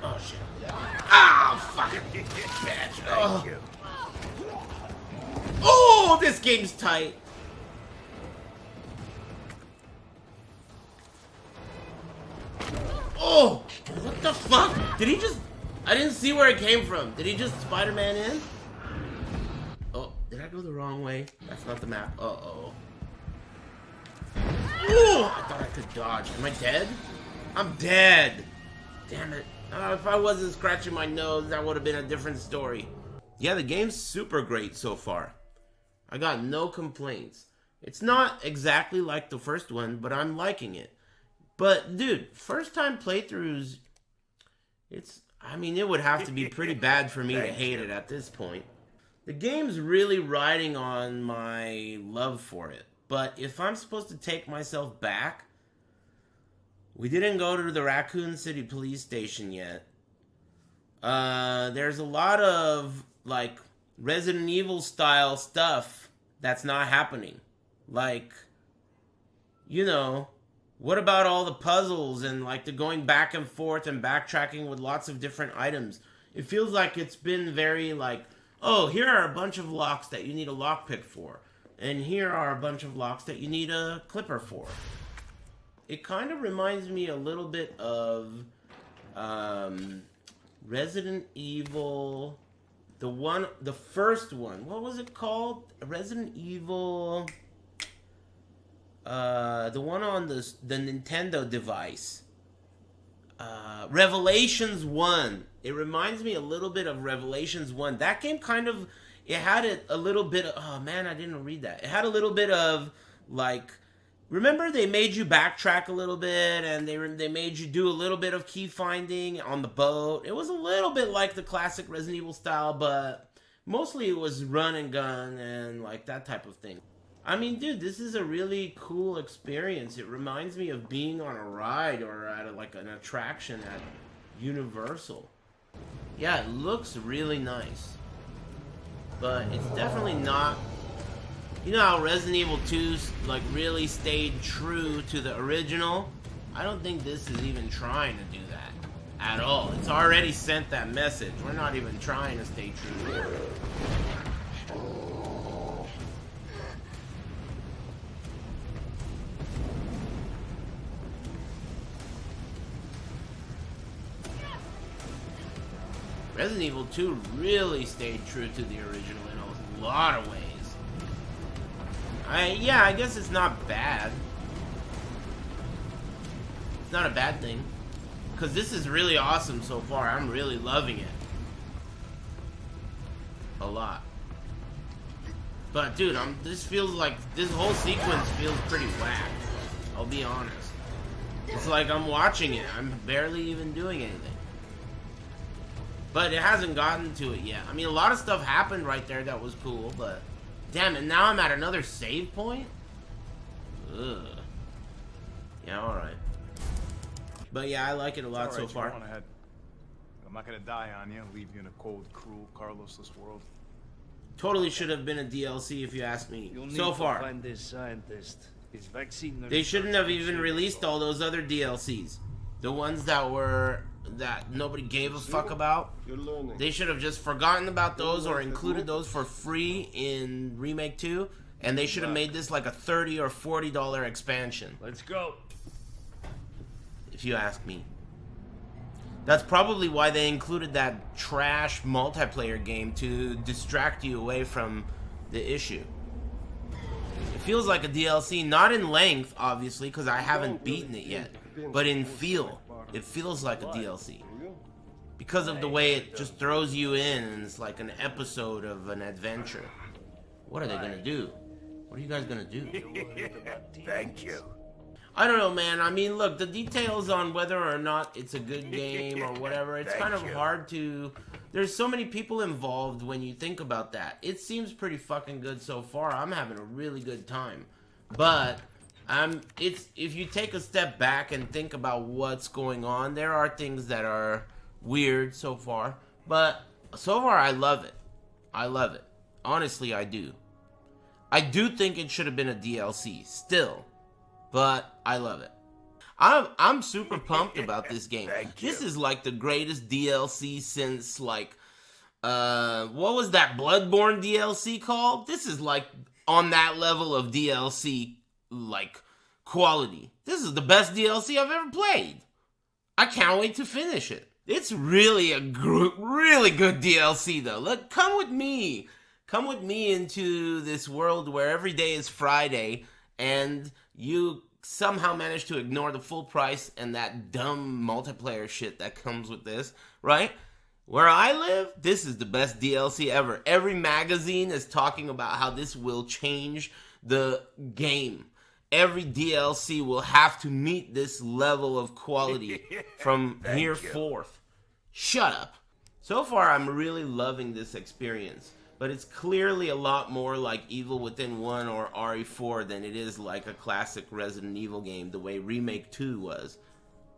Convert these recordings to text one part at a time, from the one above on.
Oh shit. Ah, fucking bitch. Thank you. Oh, this game's tight. Oh, what the fuck? Did he just... I didn't see where it came from. Did he just Spider-Man in? Oh, did I go the wrong way? That's not the map. Uh-oh. Oh, I thought I could dodge. Am I dead? I'm dead. Damn it. If I wasn't scratching my nose, that would have been a different story. Yeah, the game's super great so far. I got no complaints. It's not exactly like the first one, but I'm liking it. But, dude, first time playthroughs, I mean, it would have to be pretty bad for me to hate it at this point. The game's really riding on my love for it. But if I'm supposed to take myself back, we didn't go to the Raccoon City police station yet. There's a lot of, like, Resident Evil style stuff that's not happening. Like, you know, what about all the puzzles and, like, the going back and forth and backtracking with lots of different items? It feels like it's been very, like, oh, here are a bunch of locks that you need a lockpick for. And here are a bunch of locks that you need a clipper for. It kind of reminds me a little bit of Resident Evil, the first one. What was it called? Resident Evil, the one on the Nintendo device. Revelations 1. It reminds me a little bit of Revelations 1. That game kind of, it had a little bit of, oh man, I didn't read that. It had a little bit of, like, remember they made you backtrack a little bit, and they made you do a little bit of key finding on the boat. It was a little bit like the classic Resident Evil style, but mostly it was run and gun and like that type of thing. I mean, dude, this is a really cool experience. It reminds me of being on a ride or at like an attraction at Universal. Yeah, it looks really nice. But it's definitely not... You know how Resident Evil 2 like really stayed true to the original? I don't think this is even trying to do that at all. It's already sent that message. We're not even trying to stay true to it. Resident Evil 2 really stayed true to the original in a lot of ways. Yeah, I guess it's not bad. It's not a bad thing. Because this is really awesome so far. I'm really loving it. A lot. But dude, this feels like, this whole sequence feels pretty whack. I'll be honest. It's like I'm watching it. I'm barely even doing anything. But it hasn't gotten to it yet. I mean, a lot of stuff happened right there that was cool, but... Damn it, now I'm at another save point? Ugh. Yeah, alright. But yeah, I like it a lot so far. On ahead. I'm not gonna die on you, leave you in a cold, cruel, Carlos-less world. Totally should have been a DLC if you ask me. So far. Find this scientist. His vaccine They shouldn't have even released all those other DLCs. The ones that nobody gave a fuck about. They should have just forgotten about those or included those for free in Remake 2. And they should have made this like a $30 or $40 expansion. Let's go. If you ask me. That's probably why they included that trash multiplayer game to distract you away from the issue. It feels like a DLC, not in length, obviously, because I haven't beaten it yet. But in feel. It feels like a DLC. Because of the way it just throws you in and it's like an episode of an adventure. What are they gonna do? What are you guys gonna do? Thank you. I don't know, man. I mean, look, the details on whether or not it's a good game or whatever, it's kind of hard to... There's so many people involved when you think about that. It seems pretty fucking good so far. I'm having a really good time. But... if you take a step back and think about what's going on, there are things that are weird so far. But so far, I love it. I love it. Honestly, I do. I do think it should have been a DLC, still. But I love it. I'm super pumped about this game. Thank This you. is like the greatest DLC since like what was that Bloodborne DLC called? This is like on that level of DLC like quality. This is the best DLC I've ever played. I can't wait to finish it. It's really a really good DLC though. Look, come with me. Come with me into this world where every day is Friday and you somehow manage to ignore the full price and that dumb multiplayer shit that comes with this, right? Where I live, this is the best DLC ever. Every magazine is talking about how this will change the game. Every DLC will have to meet this level of quality from here forth. Shut up. So far, I'm really loving this experience, but it's clearly a lot more like Evil Within 1 or RE4 than it is like a classic Resident Evil game the way Remake 2 was.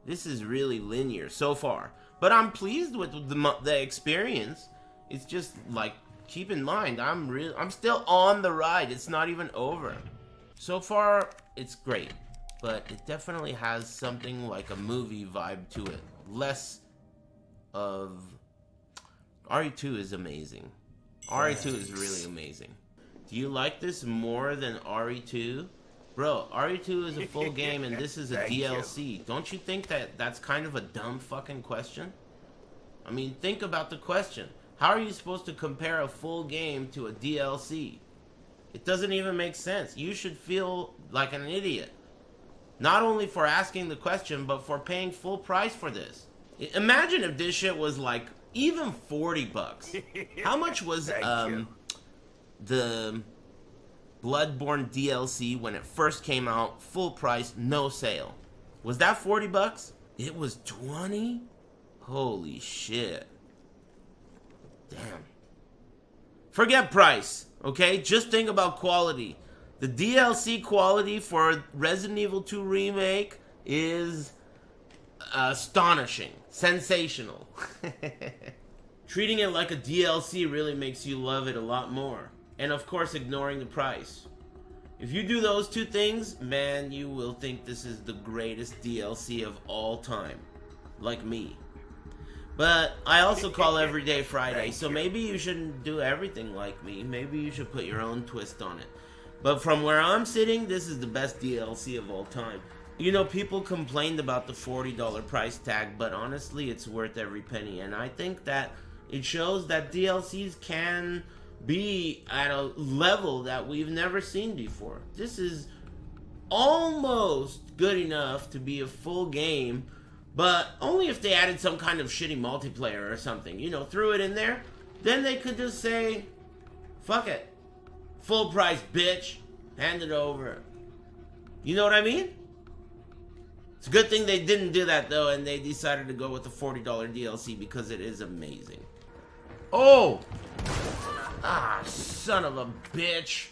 This is really linear so far, but I'm pleased with the experience. It's just like, keep in mind, I'm still on the ride. It's not even over. So far, it's great, but it definitely has something like a movie vibe to it. Less of... RE2 is amazing. RE2 is really amazing. Do you like this more than RE2? Bro, RE2 is a full game and this is a DLC. Don't you think that that's kind of a dumb fucking question? I mean, think about the question. How are you supposed to compare a full game to a DLC? It doesn't even make sense. You should feel like an idiot. Not only for asking the question, but for paying full price for this. Imagine if this shit was like even $40. How much was the Bloodborne DLC when it first came out, full price, no sale? Was that $40? It was 20? Holy shit. Damn. Forget price, okay? Just think about quality. The DLC quality for Resident Evil 2 Remake is astonishing. Sensational. Treating it like a DLC really makes you love it a lot more. And of course, ignoring the price. If you do those two things, man, you will think this is the greatest DLC of all time. Like me. But I also call every day Friday, so maybe you shouldn't do everything like me. Maybe you should put your own twist on it. But from where I'm sitting, this is the best DLC of all time. You know, people complained about the $40 price tag, but honestly, it's worth every penny. And I think that it shows that DLCs can be at a level that we've never seen before. This is almost good enough to be a full game, but only if they added some kind of shitty multiplayer or something. You know, threw it in there. Then they could just say, fuck it. Full price, bitch. Hand it over. You know what I mean? It's a good thing they didn't do that, though, and they decided to go with the $40 DLC because it is amazing. Oh! Ah, son of a bitch.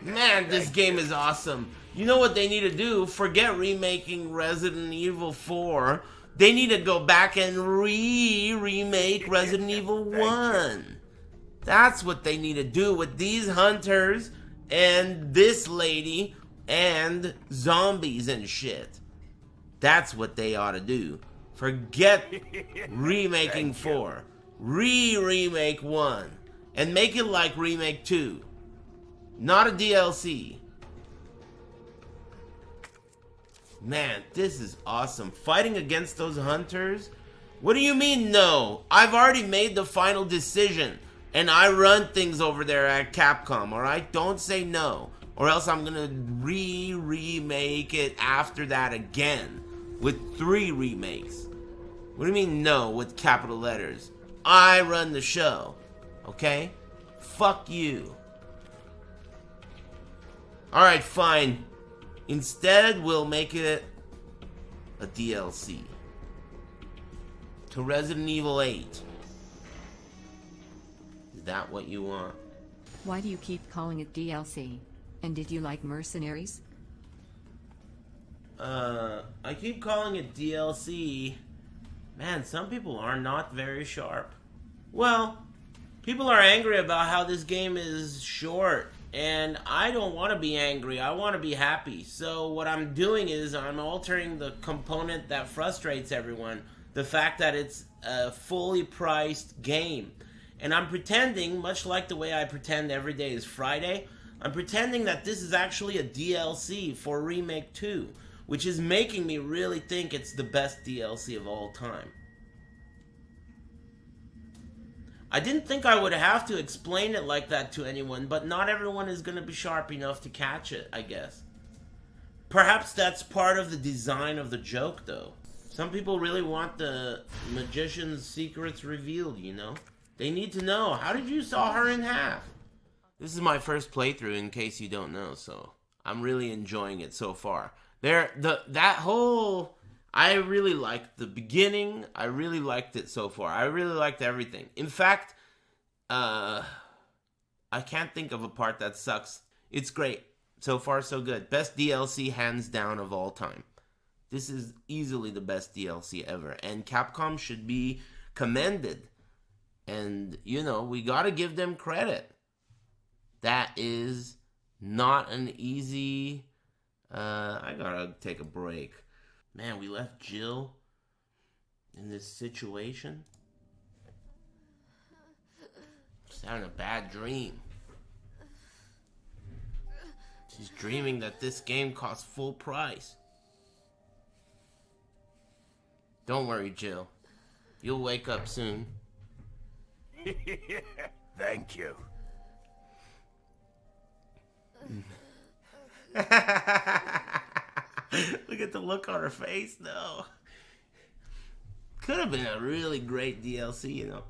Man, this game is awesome. You know what they need to do? Forget remaking Resident Evil 4. They need to go back and remake Resident Evil 1. That's what they need to do with these hunters and this lady and zombies and shit. That's what they ought to do. Forget remaking 4. Remake 1. And make it like Remake 2. Not a DLC. Man, this is awesome. Fighting against those hunters? What do you mean, no? I've already made the final decision. And I run things over there at Capcom, alright? Don't say no. Or else I'm gonna remake it after that again. With 3 remakes. What do you mean no with capital letters? I run the show. Okay? Fuck you. Alright, fine. Instead, we'll make it a DLC. To Resident Evil 8. Is that what you want? Why do you keep calling it DLC? And did you like Mercenaries? I keep calling it DLC. Man, some people are not very sharp. Well, People are angry about how this game is short, and I don't want to be angry. I want to be happy. So what I'm doing is I'm altering the component that frustrates everyone, the fact that it's a fully priced game. And I'm pretending, much like the way I pretend every day is Friday, I'm pretending that this is actually a DLC for Remake 2, which is making me really think it's the best DLC of all time. I didn't think I would have to explain it like that to anyone, but not everyone is going to be sharp enough to catch it, I guess. Perhaps that's part of the design of the joke, though. Some people really want the magician's secrets revealed, you know? They need to know, how did you saw her in half? This is my first playthrough, in case you don't know, so I'm really enjoying it so far. I really liked the beginning. I really liked it so far. I really liked everything. In fact, I can't think of a part that sucks. It's great. So far, so good. Best DLC hands down of all time. This is easily the best DLC ever. And Capcom should be commended. And, you know, we gotta give them credit. That is not an easy... I gotta take a break. Man, we left Jill in this situation. She's having a bad dream. She's dreaming that this game costs full price. Don't worry, Jill. You'll wake up soon. Thank you. Look at the look on her face, though. Could have been a really great DLC, you know.